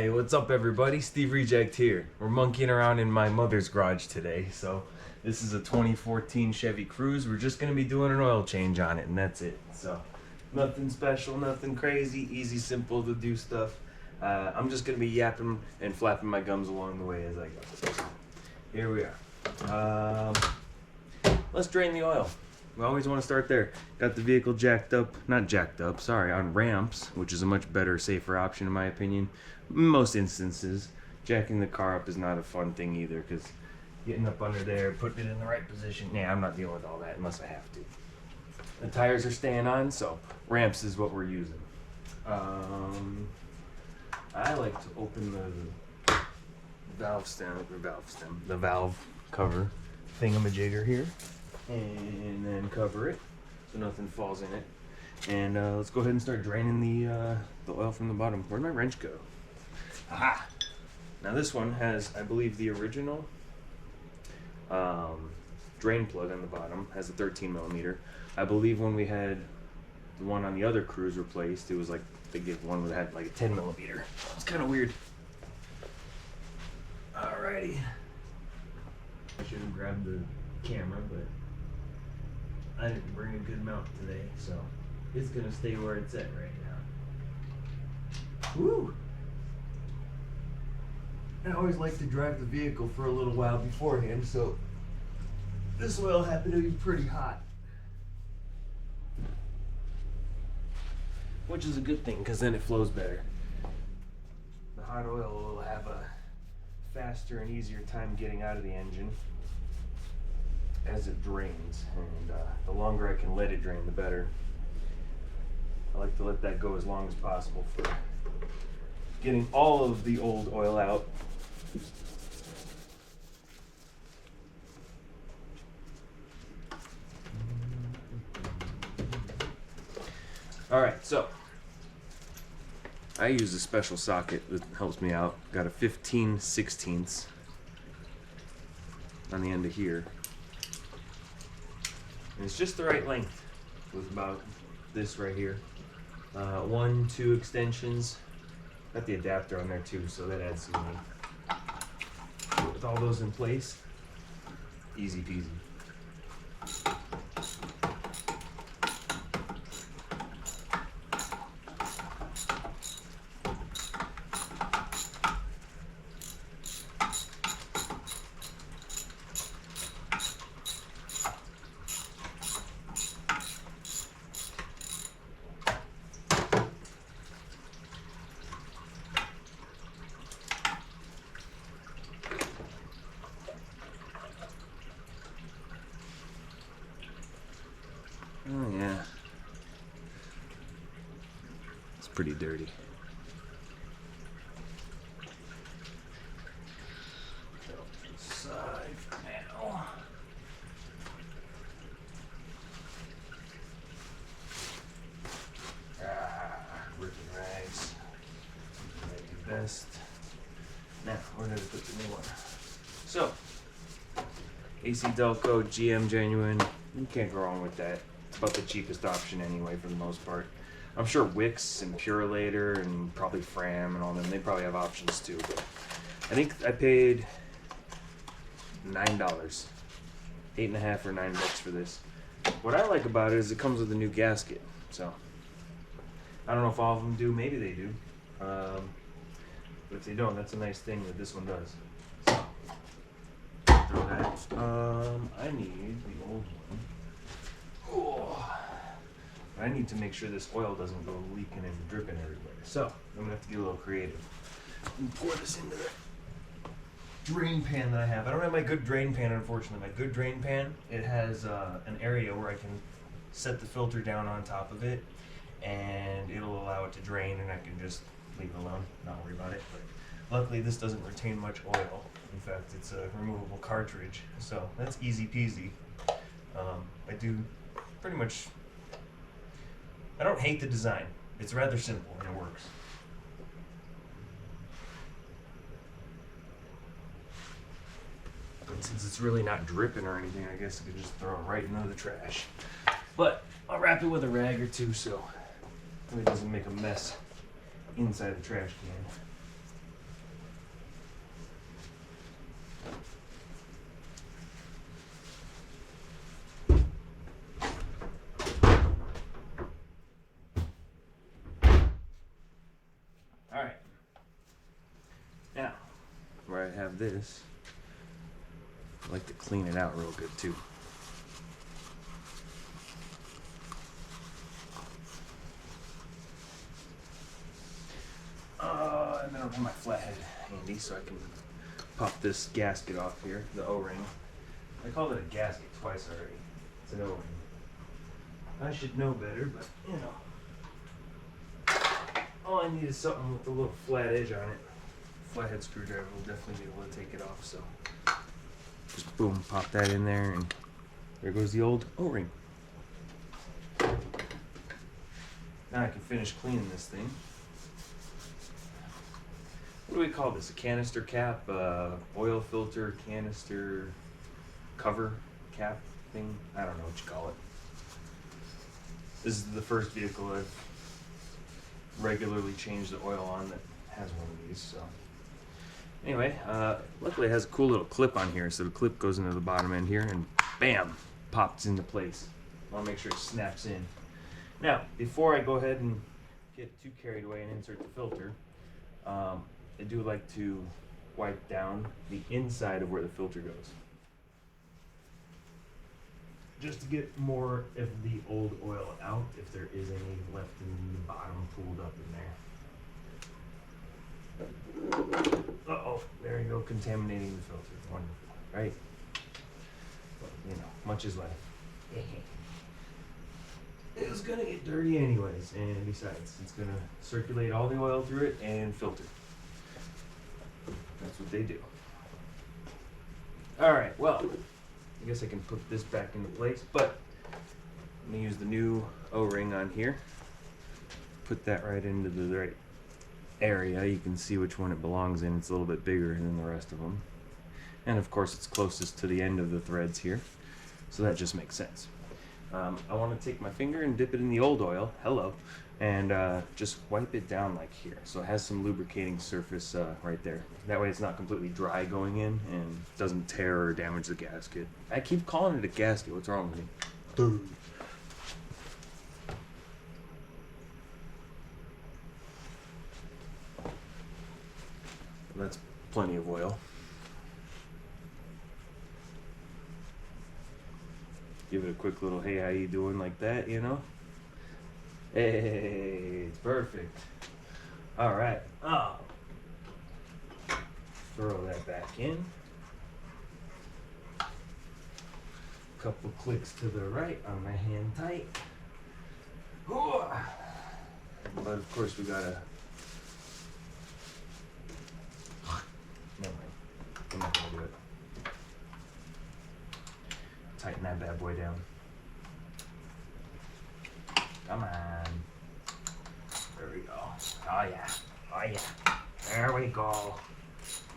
Hey, what's up everybody? Steve Reject here. We're monkeying around in my mother's garage today. So this is a 2014 Chevy Cruze. We're just going to be doing an oil change on it and that's it. So nothing special, nothing crazy, easy, simple to do stuff. I'm just going to be yapping and flapping my gums along the way as I go. So here we are. Let's drain the oil. We always want to start there. Got the vehicle on ramps, which is a much better, safer option in my opinion. In most instances, jacking the car up is not a fun thing either, because getting up under there, putting it in the right position, I'm not dealing with all that unless I have to. The tires are staying on, so ramps is what we're using. I like to open the valve cover thingamajigger here, and then cover it so nothing falls in it. And let's go ahead and start draining the oil from the bottom. Where'd my wrench go? Aha! Now this one has, I believe, the original drain plug on the bottom. Has a 13 millimeter. I believe when we had the one on the other Cruze replaced, it was like they gave one that had like a 10 millimeter. It's kind of weird. Alrighty. I should have grabbed the camera, but I didn't bring a good mount today, so it's gonna stay where it's at right now. Woo! I always like to drive the vehicle for a little while beforehand, so this oil happened to be pretty hot. Which is a good thing, because then it flows better. The hot oil will have a faster and easier time getting out of the engine as it drains, and the longer I can let it drain, the better. I like to let that go as long as possible for getting all of the old oil out. Alright, so I use a special socket that helps me out. Got a 15/16 on the end of here. And it's just the right length with about this right here. 1, 2 extensions. Got the adapter on there too, so that adds some length. With all those in place, easy peasy. Oh yeah, it's pretty dirty. Side for now. Ripping rags. I do best. Now we're gonna put the new one. So, AC Delco GM genuine. You can't go wrong with that. About the cheapest option anyway for the most part. I'm sure Wix and Purelator and probably Fram and all them, they probably have options too, but I think I paid $9, $8.50 or $9 for this. What I like about it is it comes with a new gasket, so I don't know if all of them do, maybe they do, but if they don't, that's a nice thing that this one does. So throw that. I need the old one. I need to make sure this oil doesn't go leaking and dripping everywhere. So I'm gonna have to get a little creative and pour this into the drain pan that I have. I don't have my good drain pan, unfortunately. My good drain pan, it has an area where I can set the filter down on top of it, and it'll allow it to drain, and I can just leave it alone, not worry about it. But luckily, this doesn't retain much oil. In fact, it's a removable cartridge, so that's easy peasy. I do pretty much. I don't hate the design. It's rather simple and it works. And since it's really not dripping or anything, I guess I could just throw it right into the trash. But I'll wrap it with a rag or two so it doesn't make a mess inside the trash can. have this. I like to clean it out real good too. And then I'll have my flathead handy so I can pop this gasket off here, the O-ring. I called it a gasket twice already. It's an O-ring. I should know better, but you know. All I need is something with a little flat edge on it. Flathead screwdriver will definitely be able to take it off, so just boom, pop that in there, and there goes the old O-ring. Now I can finish cleaning this thing. What do we call this? A canister cap, oil filter, canister cover cap thing? I don't know what you call it. This is the first vehicle I've regularly changed the oil on that has one of these. So anyway, luckily it has a cool little clip on here, so the clip goes into the bottom end here and bam, pops into place. I want to make sure it snaps in. Now, before I go ahead and get too carried away and insert the filter, I do like to wipe down the inside of where the filter goes, just to get more of the old oil out, if there is any left in the bottom pooled up in there. Uh-oh, there you go, contaminating the filter. Wonderful, right? But, you know, much is life. It's gonna get dirty anyways, and besides, it's gonna circulate all the oil through it and filter. That's what they do. Alright, well, I guess I can put this back into place, but I'm gonna use the new O-ring on here. Put that right into the right area. You can see which one it belongs in. It's a little bit bigger than the rest of them. And of course it's closest to the end of the threads here, so that just makes sense. I want to take my finger and dip it in the old oil, and just wipe it down like here. So it has some lubricating surface right there. That way it's not completely dry going in and doesn't tear or damage the gasket. I keep calling it a gasket. What's wrong with me? That's plenty of oil. Give it a quick little hey, how you doing, like that, you know? Hey, it's perfect. All right. Oh. Throw that back in. Couple clicks to the right on my hand tight. Ooh. But of course we gotta. Never mind. I'm not gonna do it. Tighten that bad boy down. Come on. There we go. Oh yeah. Oh yeah. There we go.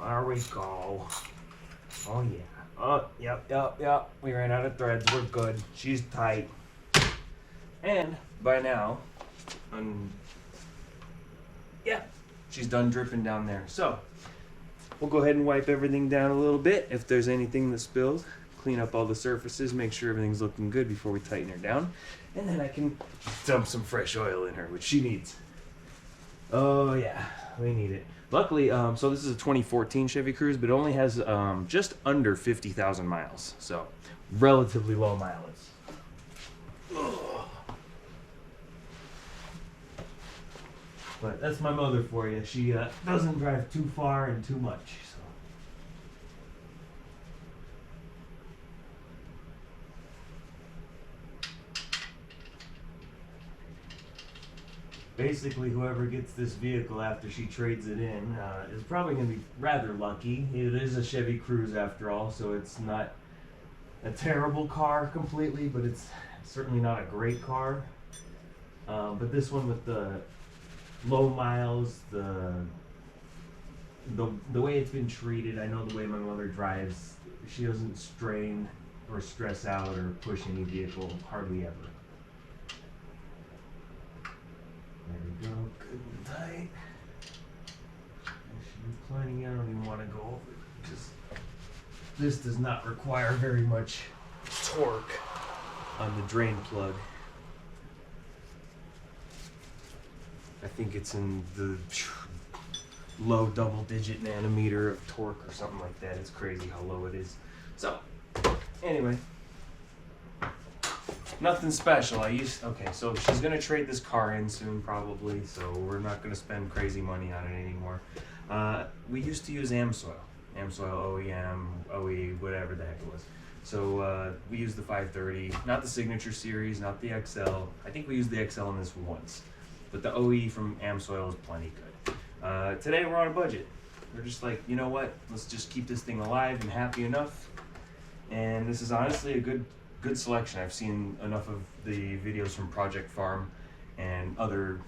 There we go. Oh yeah. Oh, yep. We ran out of threads. We're good. She's tight. And by now, yeah, she's done dripping down there. So, we'll go ahead and wipe everything down a little bit. If there's anything that spilled, clean up all the surfaces, make sure everything's looking good before we tighten her down. And then I can dump some fresh oil in her, which she needs. Oh yeah, we need it. Luckily, so this is a 2014 Chevy Cruze, but it only has just under 50,000 miles. So, relatively low mileage. Ugh. But that's my mother for you. She doesn't drive too far and too much. So. Basically, whoever gets this vehicle after she trades it in is probably going to be rather lucky. It is a Chevy Cruze after all, so it's not a terrible car completely, but it's certainly not a great car. But this one with the low miles, the way it's been treated, I know the way my mother drives, she doesn't strain or stress out or push any vehicle hardly ever. There we go, good and tight. There should be plenty. I don't even want to go over it because this does not require very much torque on the drain plug. I think it's in the low double-digit nanometer of torque or something like that. It's crazy how low it is. So, anyway, nothing special. Okay, so she's gonna trade this car in soon probably, so we're not gonna spend crazy money on it anymore. We used to use AmSoil, OEM, OE, whatever the heck it was. So we used the 530, not the Signature Series, not the XL. I think we used the XL in this once, but the OE from AmSoil is plenty good. Today we're on a budget. We're just like, you know what? Let's just keep this thing alive and happy enough. And this is honestly a good selection. I've seen enough of the videos from Project Farm and other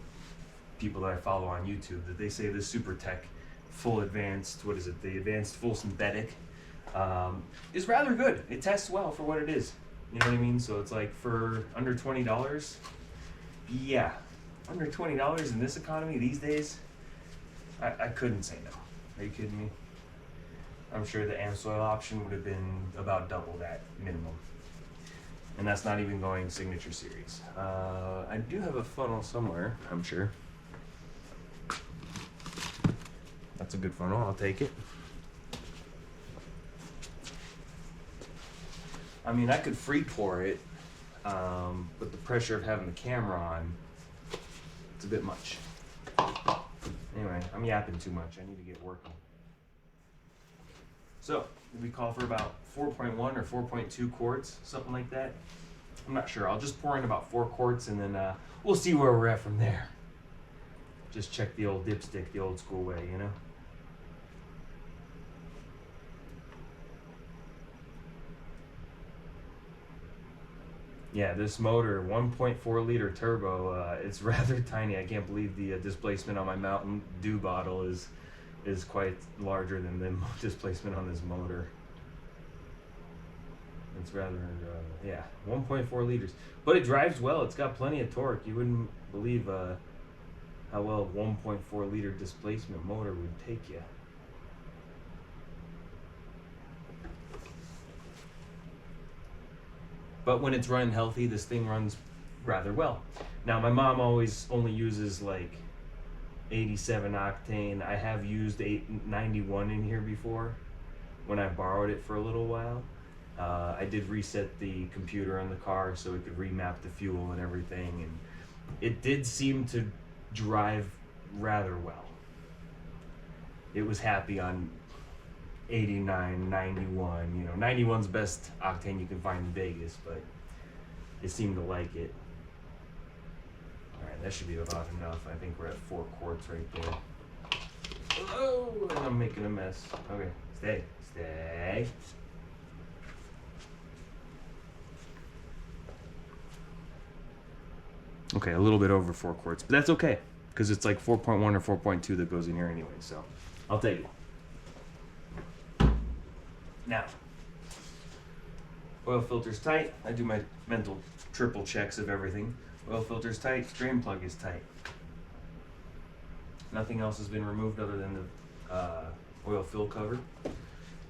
people that I follow on YouTube that they say the SuperTech full advanced, what is it? The advanced full synthetic is rather good. It tests well for what it is. You know what I mean? So it's like for under $20. Yeah, under $20 in this economy these days. I couldn't say no. Are you kidding me? I'm sure the AmSoil option would have been about double that minimum. And that's not even going Signature Series. I do have a funnel somewhere, I'm sure. That's a good funnel, I'll take it. I mean, I could free pour it, but the pressure of having the camera on, it's a bit much. Anyway, I'm yapping too much. I need to get working. So, we call for about 4.1 or 4.2 quarts, something like that. I'm not sure. I'll just pour in about 4 quarts and then we'll see where we're at from there. Just check the old dipstick the old school way, you know? Yeah, this motor, 1.4 liter turbo, it's rather tiny. I can't believe the displacement on my Mountain Dew bottle is quite larger than the displacement on this motor. It's rather, yeah, 1.4 liters. But it drives well. It's got plenty of torque. You wouldn't believe how well a 1.4 liter displacement motor would take you. But when it's running healthy, this thing runs rather well. Now, my mom always only uses like 87 octane. I have used 891 in here before when I borrowed it for a little while. I did reset the computer on the car so it could remap the fuel and everything, and it did seem to drive rather well. It was happy on 89, 91, you know, 91's best octane you can find in Vegas, but it seemed to like it. Alright, that should be about enough. I think we're at 4 quarts right there. Oh, and I'm making a mess. Okay, stay. Okay, a little bit over 4 quarts, but that's okay, because it's like 4.1 or 4.2 that goes in here anyway, so I'll take it. Now, oil filter's tight. I do my mental triple checks of everything. Oil filter's tight, drain plug is tight. Nothing else has been removed other than the oil fill cover.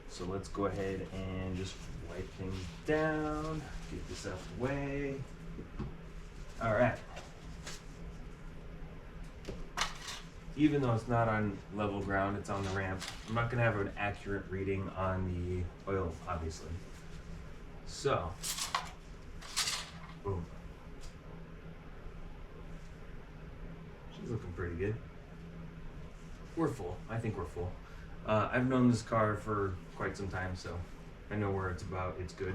So let's go ahead and just wipe things down, get this out of the way. All right. Even though it's not on level ground, it's on the ramp, I'm not gonna have an accurate reading on the oil, obviously. So, boom. She's looking pretty good. We're full. I think we're full. I've known this car for quite some time, so I know where it's about. It's good.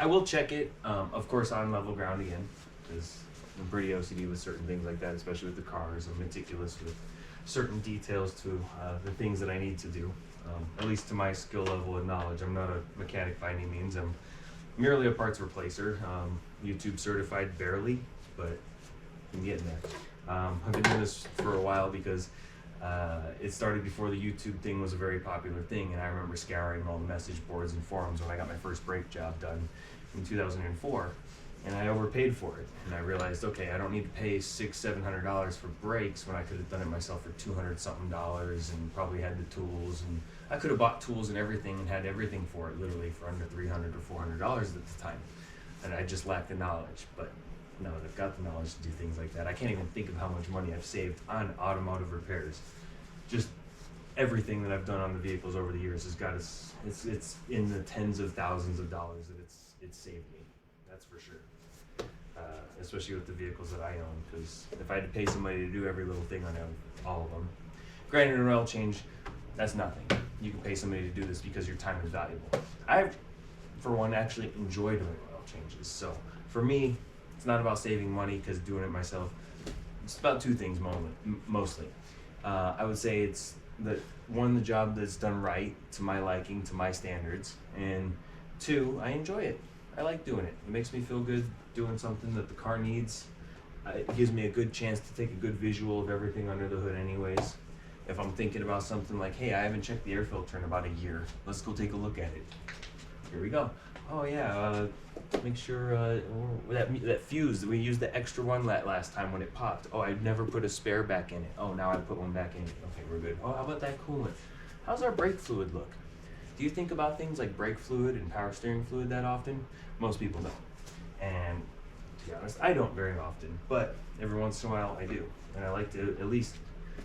I will check it, of course, on level ground again, because I'm pretty OCD with certain things like that, especially with the cars. I'm meticulous with certain details to the things that I need to do, at least to my skill level and knowledge. I'm not a mechanic by any means. I'm merely a parts replacer, YouTube certified barely, but I'm getting there. I've been doing this for a while because it started before the YouTube thing was a very popular thing, and I remember scouring all the message boards and forums when I got my first brake job done in 2004. And I overpaid for it, and I realized, okay, I don't need to pay $600-700 for brakes when I could have done it myself for $200-something and probably had the tools, and I could have bought tools and everything and had everything for it literally for under $300 or $400 at the time, and I just lacked the knowledge. But now that I've got the knowledge to do things like that, I can't even think of how much money I've saved on automotive repairs, just everything that I've done on the vehicles over the years has got it's in the tens of thousands of dollars that it's saved me. That's for sure. Especially with the vehicles that I own, because if I had to pay somebody to do every little thing on all of them, granted an oil change, that's nothing. You can pay somebody to do this because your time is valuable. I, for one, actually enjoy doing oil changes. So for me, it's not about saving money because doing it myself. It's about two things mostly. I would say it's the job that's done right to my liking, to my standards, and two, I enjoy it. I like doing it. It makes me feel good doing something that the car needs. It gives me a good chance to take a good visual of everything under the hood anyways. If I'm thinking about something like, hey, I haven't checked the air filter in about a year, let's go take a look at it. Here we go. Oh yeah, make sure that fuse, we used the extra one last time when it popped. Oh, I never put a spare back in it. Oh, now I put one back in it. Okay, we're good. Oh, how about that coolant? How's our brake fluid look? Do you think about things like brake fluid and power steering fluid that often? Most people don't. And to be honest, I don't very often, but every once in a while I do. And I like to at least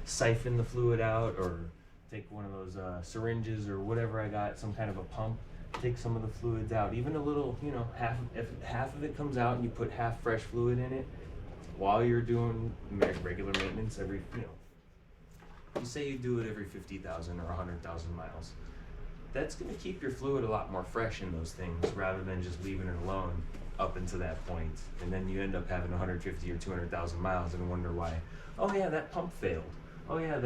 siphon the fluid out, or take one of those syringes or whatever I got, some kind of a pump, take some of the fluids out, even a little, if half of it comes out and you put half fresh fluid in it while you're doing regular maintenance every, you say you do it every 50,000 or 100,000 miles. That's going to keep your fluid a lot more fresh in those things rather than just leaving it alone up until that point. And then you end up having 150 or 200,000 miles and wonder why. Oh yeah, that pump failed. Oh yeah,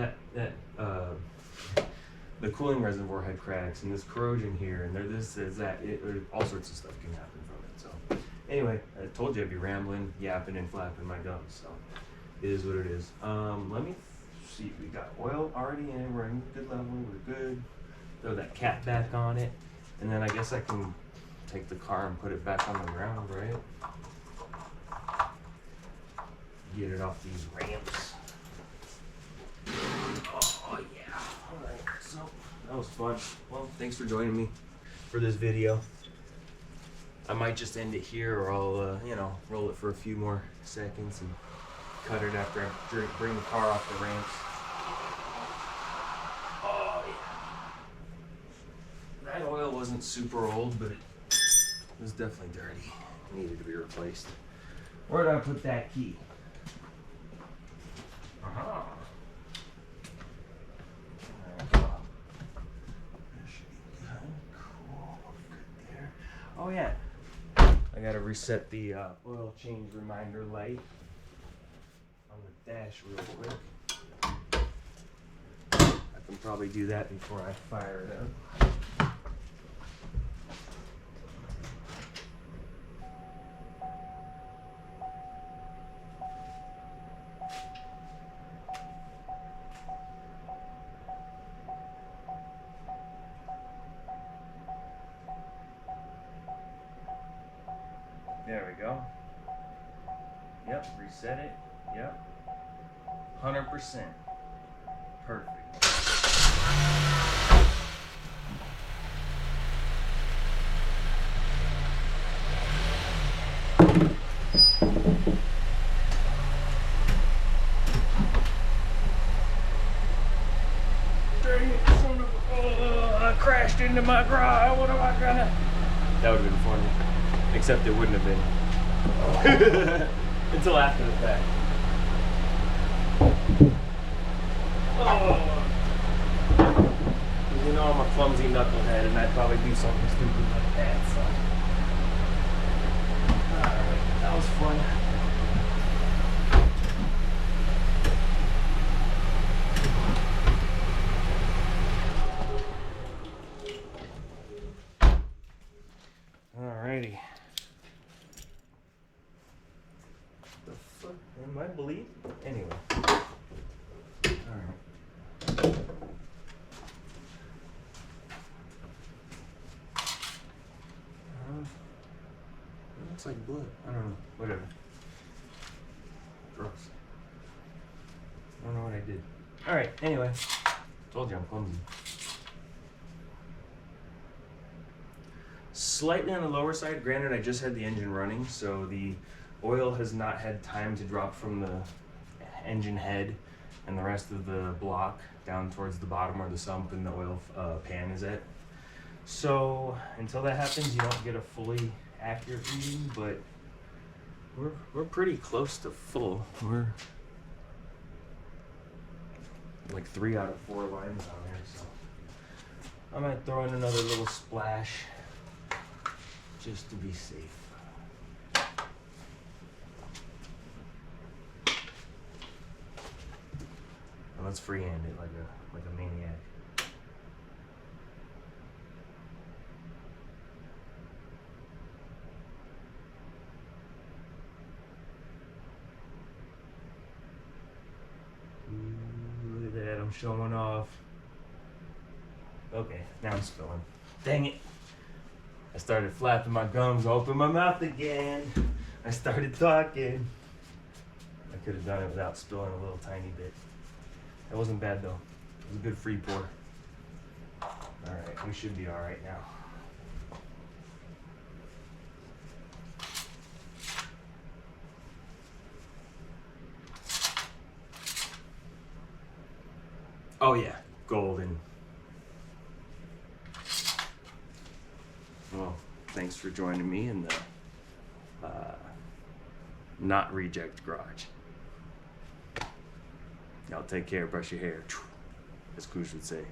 the cooling reservoir had cracks and this corrosion here and there's that. All sorts of stuff can happen from it. So anyway, I told you I'd be rambling, yapping, and flapping my gums. So it is what it is. Let me see. We got oil already in. We're in good level. We're good. Throw that cap back on it, and then I guess I can take the car and put it back on the ground, right? Get it off these ramps. Oh yeah. Alright, so that was fun. Well, thanks for joining me for this video. I might just end it here, or I'll roll it for a few more seconds and cut it after I bring the car off the ramps. That oil wasn't super old, but it was definitely dirty. It needed to be replaced. Where did I put that key? That should be kind of cool. Good there. Oh yeah, I gotta reset the oil change reminder light on the dash real quick. I can probably do that before I fire it up. There we go. Yep, reset it. Yep. 100%. Perfect. Dang it, son of a... I crashed into my garage. What am I gonna... That would have been funny. Except it wouldn't have been. Until after the fact. Oh. You know I'm a clumsy knucklehead and I'd probably do something stupid like that, so. Alright, that was fun. Alrighty. The fuck am I bleeding? Anyway. Alright. It looks like blood. I don't know. Whatever. Gross. I don't know what I did. Alright, anyway. Told you I'm clumsy. Slightly on the lower side. Granted, I just had the engine running, so the oil has not had time to drop from the engine head and the rest of the block down towards the bottom where the sump and the oil pan is at. So until that happens, you don't get a fully accurate reading, but we're pretty close to full. We're like 3 out of 4 lines on there, so I might throw in another little splash just to be safe. And let's freehand it like a maniac. Ooh, look at that, I'm showing off. Okay, now I'm spilling. Dang it. I started flapping my gums, open my mouth again. I started talking. I could have done it without spilling a little tiny bit. That wasn't bad though. It was a good free pour. Alright, we should be alright now. Oh yeah, golden. Well, thanks for joining me in the not reject garage. Y'all take care, brush your hair, as Cruze would say.